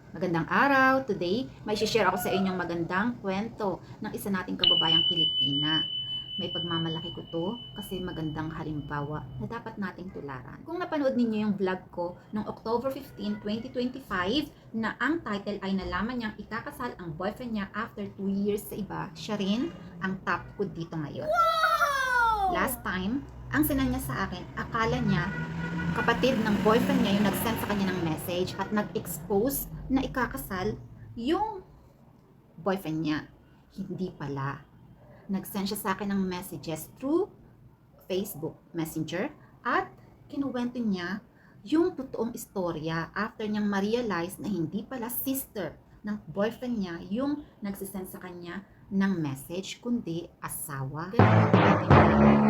Magandang araw! Today, may share ako sa inyong magandang kwento ng isa nating kababayang Pilipina. May pagmamalaki ko to kasi magandang halimbawa na dapat nating tularan. Kung napanood ninyo yung vlog ko noong October 15, 2025 na ang title ay nalaman niyang ikakasal ang boyfriend niya after 2 years sa iba, siya rin ang top ko dito ngayon. Last time, ang sinend niya sa akin, akala niya kapatid ng boyfriend niya yung nag-send sa kanya ng message at nag-expose na ikakasal yung boyfriend niya. Hindi pala. Nag-send siya sa akin ng messages through Facebook Messenger at kinuwento niya yung totoong istorya after niyang ma-realize na hindi pala sister ng boyfriend niya yung nagsisend sa kanya ng message, kundi asawa.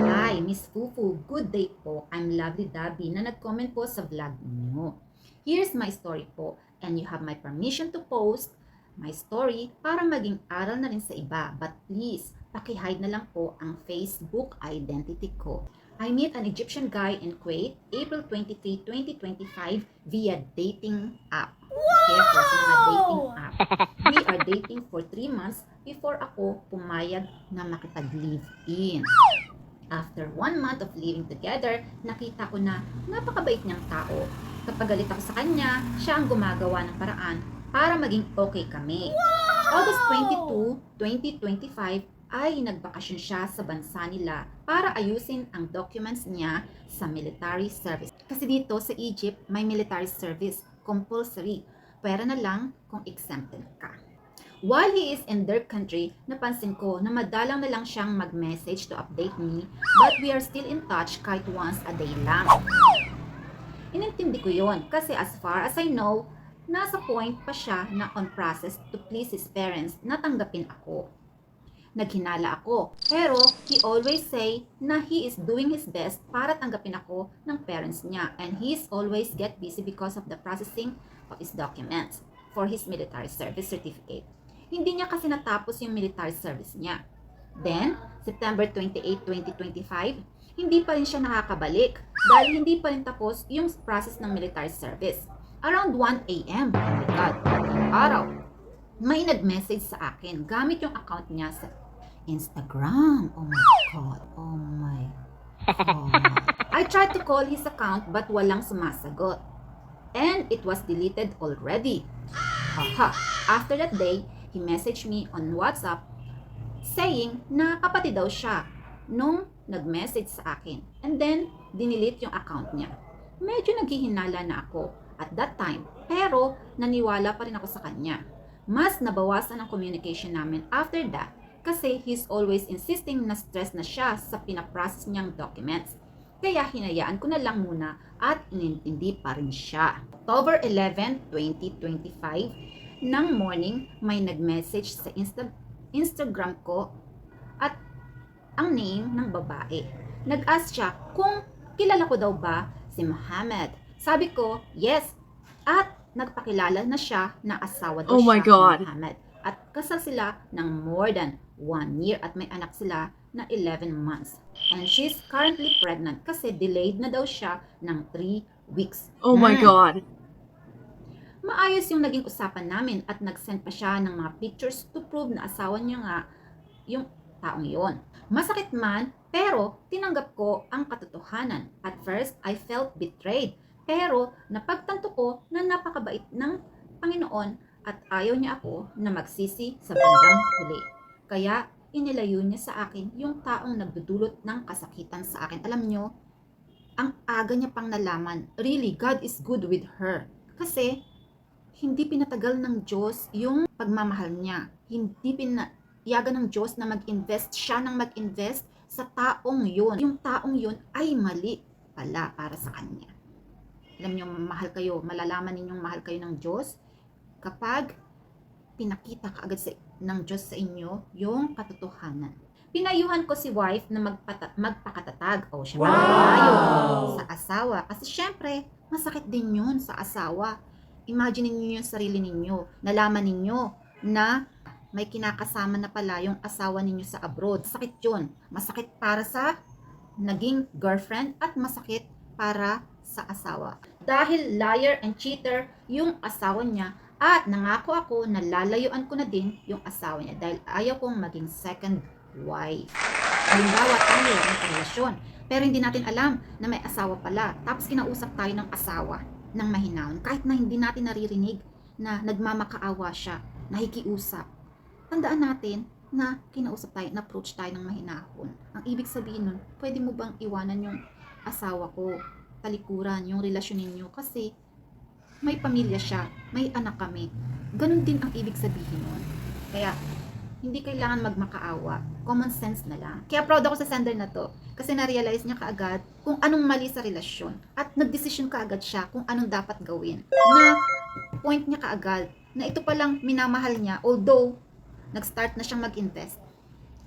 Hi, Miss Fufu. Good day po. I'm Lovely Dabi na nag-comment po sa vlog niyo. Here's my story po and you have my permission to post my story para maging aral na rin sa iba. But please, paki-hide na lang po ang Facebook identity ko. I meet an Egyptian guy in Kuwait, April 23, 2025 via dating app. Careful sa mga dating app. We are dating for 3 months before ako pumayag na makipag-live-in. After 1 month of living together, nakita ko na napakabait niyang tao. Kapag galit ako sa kanya, siya ang gumagawa ng paraan para maging okay kami. August 22, 2025 ay nagbakasyon siya sa bansa nila para ayusin ang documents niya sa military service. Kasi dito sa Egypt, may military service, compulsory. Pwera na lang kung exempted ka. While he is in their country, napansin ko na madalang na lang siyang mag-message to update me, but we are still in touch kahit once a day lang. Inintindi ko yon kasi as far as I know, nasa point pa siya na on process to please his parents na tanggapin ako. Naghinala ako, pero he always say na he is doing his best para tanggapin ako ng parents niya and he is always get busy because of the processing of his documents for his military service certificate. Hindi niya kasi natapos yung military service niya. Then, September 28, 2025, hindi pa rin siya nakakabalik dahil hindi pa rin tapos yung process ng military service. Around 1 a.m., oh my God, araw, may nag-message sa akin gamit yung account niya sa Instagram. Oh my God, oh my God. I tried to call his account but walang sumasagot. And it was deleted already. Haha. After that day, he messaged me on WhatsApp saying na kapatid daw siya nung nag-message sa akin. And then, dinilit yung account niya. Medyo naghihinala na ako at that time, pero naniwala pa rin ako sa kanya. Mas nabawasan ang communication namin after that kasi he's always insisting na stress na siya sa pinaprocess niyang documents. Kaya hinayaan ko na lang muna at inintindi pa rin siya. October 11, 2025, ng morning, may nag-message sa Instagram ko at ang name ng babae. Nag-ask siya kung kilala ko daw ba si Muhammad. Sabi ko, yes. At nagpakilala na siya na asawa daw siya ni Muhammad. At kasal sila ng more than 1 year at may anak sila na 11 months. And she's currently pregnant kasi delayed na daw siya ng 3 weeks. Oh my God. Maayos yung naging usapan namin at nag-send pa siya ng mga pictures to prove na asawa niya nga yung taong yon. Masakit man, pero tinanggap ko ang katotohanan. At first, I felt betrayed. Pero napagtanto ko na napakabait ng Panginoon at ayaw niya ako na magsisi sa bandang huli. Kaya inilayo niya sa akin yung taong nagdudulot ng kasakitan sa akin. Alam niyo, ang aga niya pang nalaman, really, God is good with her. Kasi hindi pinatagal ng Diyos yung pagmamahal niya. Hindi pinayagan ng Diyos na mag-invest siya ng mag-invest sa taong yun. Yung taong yun ay mali pala para sa kanya. Alam niyo, mahal kayo, malalaman ninyong mahal kayo ng Diyos kapag pinakita kaagad ng Diyos sa inyo yung katotohanan. Pinayuhan ko si wife na magpakatatag. O, siya magpapayo sa asawa. Kasi syempre, masakit din yun sa asawa. Imagine niyo yung sarili ninyo. Nalaman ninyo na may kinakasama na pala yung asawa ninyo sa abroad. Masakit yun. Masakit para sa naging girlfriend at masakit para sa asawa. Dahil liar and cheater yung asawa niya At nangako ako na lalayuan ko na din yung asawa niya dahil ayaw kong maging second wife. Halimbawa tayo nagkarelasyon, pero hindi natin alam na may asawa pala. Tapos kinausap tayo ng asawa ng mahinahon kahit na hindi natin naririnig na nagmamakaawa siya, nakikiusap. Tandaan natin na kinausap tayo, na-approach tayo ng mahinahon. Ang ibig sabihin nun, pwede mo bang iwanan yung asawa ko, talikuran, yung relasyon ninyo kasi may pamilya siya, may anak kami. Ganun din ang ibig sabihin nun. Kaya, hindi kailangan magmakaawa. Common sense na lang. Kaya proud ako sa sender na to. Kasi na-realize niya kaagad kung anong mali sa relasyon. At nag-decision kaagad siya kung anong dapat gawin. Na point niya kaagad na ito palang minamahal niya, although nag-start na siyang mag-invest,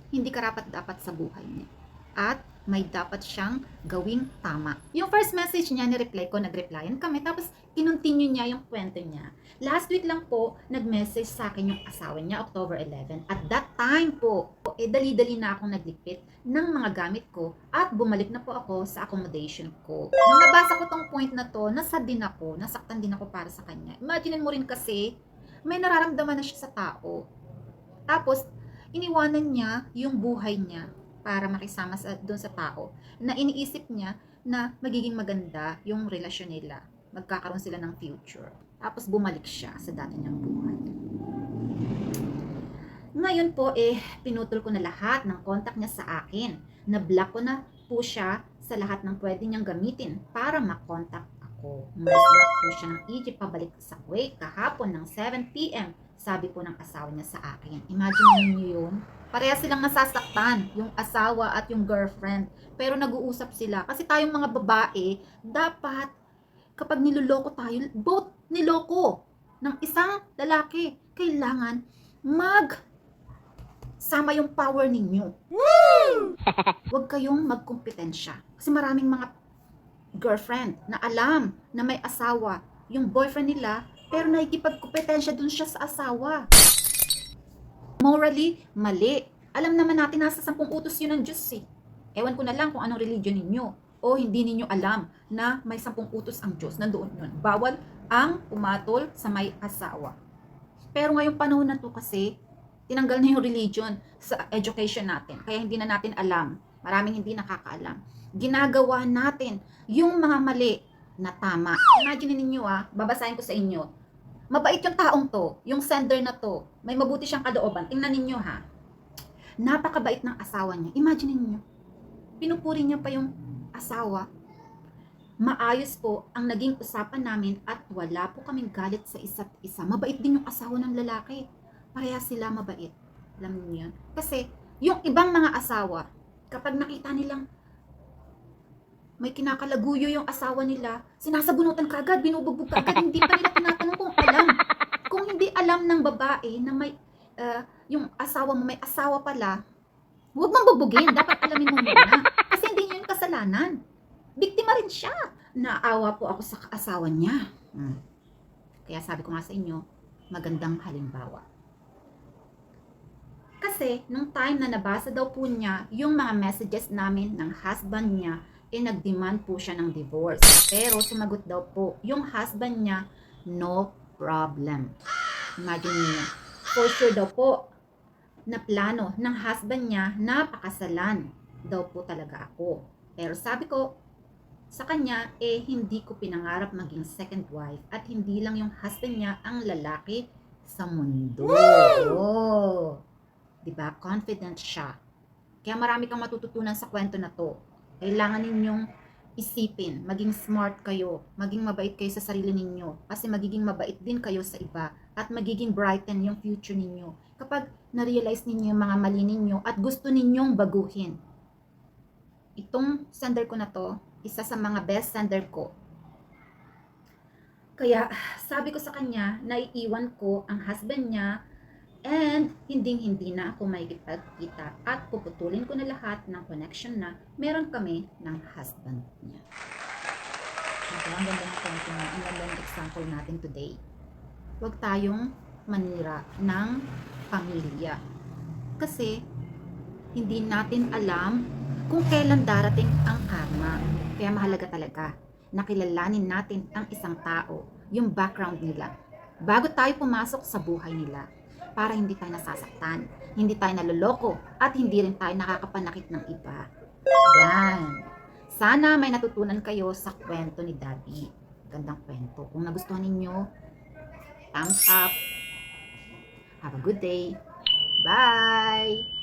hindi karapat-dapat sa buhay niya. At may dapat siyang gawing tama. Yung first message niya, ni-reply ko, nag-replyan kami, tapos kinontinue niya yung kwento niya. Last week lang po, nag-message sa akin yung asawa niya, October 11. At that time po, dali-dali na akong naglikpit ng mga gamit ko at bumalik na po ako sa accommodation ko. Nung nabasa ko tong point na to, nasad din ako, nasaktan din ako para sa kanya. Imagine mo rin kasi, may nararamdaman na siya sa tao. Tapos, iniwanan niya yung buhay niya para makisama doon sa tao na iniisip niya na magiging maganda yung relasyon nila. Magkakaroon sila ng future. Tapos bumalik siya sa dati niyang buhay. Ngayon po pinutol ko na lahat ng contact niya sa akin. Na-block ko na po siya sa lahat ng pwede niyang gamitin para makontak ako. Mas-block po siya ng Egypt pabalik sa Kuwait kahapon ng 7 p.m. Sabi po ng asawa niya sa akin. Imagine niyo yun. Pareha silang nasasaktan, yung asawa at yung girlfriend. Pero nag-uusap sila. Kasi tayong mga babae, dapat kapag niloloko tayo, both niloko ng isang lalaki, kailangan sama yung power ninyo. Huwag kayong magkumpetensya. Kasi maraming mga girlfriend na alam na may asawa, yung boyfriend nila, pero nakikipagkumpetensya dun siya sa asawa. Morally, mali. Alam naman natin nasa 10 utos yun ng Diyos eh. Ewan ko na lang kung anong religion ninyo. O hindi ninyo alam na may 10 utos ang Diyos. Nandoon yun. Bawal ang pumatol sa may asawa. Pero ngayong panahon na to kasi, tinanggal na yung religion sa education natin. Kaya hindi na natin alam. Maraming hindi nakakaalam. Ginagawa natin yung mga mali na tama. Imagine ninyo babasahin ko sa inyo. Mabait yung taong to, yung sender na to, may mabuti siyang kalooban. Tingnan ninyo napakabait ng asawa niya. Imagine ninyo, pinupuri niya pa yung asawa. Maayos po ang naging usapan namin at wala po kaming galit sa isa't isa. Mabait din yung asawa ng lalaki. Pareha sila mabait. Alam niyo yan? Kasi yung ibang mga asawa, kapag nakita nilang may kinakalaguyo yung asawa nila, sinasabunutan kaagad, binubugbog kaagad, hindi pa nila tinatanong kung alam. Kung hindi alam ng babae na may, yung asawa mo may asawa pala, huwag mong bubugin, dapat alamin mo muna. Kasi hindi niya yung kasalanan. Biktima rin siya. Naawa po ako sa asawa niya. Kaya sabi ko nga sa inyo, magandang halimbawa. Kasi, nung time na nabasa daw po niya yung mga messages namin ng husband niya, nag-demand po siya ng divorce. Pero sumagot daw po yung husband niya, no problem. Imagine niyo, for sure daw po na plano ng husband niya na pakasalan daw po talaga ako. Pero sabi ko sa kanya, hindi ko pinangarap maging second wife at hindi lang yung husband niya ang lalaki sa mundo. Oh, diba? Confident siya. Kaya marami kang matututunan sa kwento na to. Kailangan ninyong isipin, maging smart kayo, maging mabait kayo sa sarili ninyo, kasi magiging mabait din kayo sa iba, at magiging brighten yung future ninyo kapag na-realize ninyo yung mga mali ninyo at gusto ninyong baguhin. Itong sender ko na to, isa sa mga best sender ko. Kaya sabi ko sa kanya, naiiwan ko ang husband niya, and hindi na ako makikipagkita at puputulin ko na lahat ng connection na meron kami ng husband niya. Ito ang ganda ng kwento niya, ang ganda ng example natin today. Huwag tayong manira ng pamilya. Kasi hindi natin alam kung kailan darating ang karma. Kaya mahalaga talaga na kilalanin natin ang isang tao, yung background nila. bago tayo pumasok sa buhay nila para hindi tayo nasasaktan, hindi tayo naloloko, at hindi rin tayo nakakapanakit ng iba. Yan. Sana may natutunan kayo sa kwento ni Daddy. Gandang kwento. Kung nagustuhan ninyo, thumbs up. Have a good day. Bye!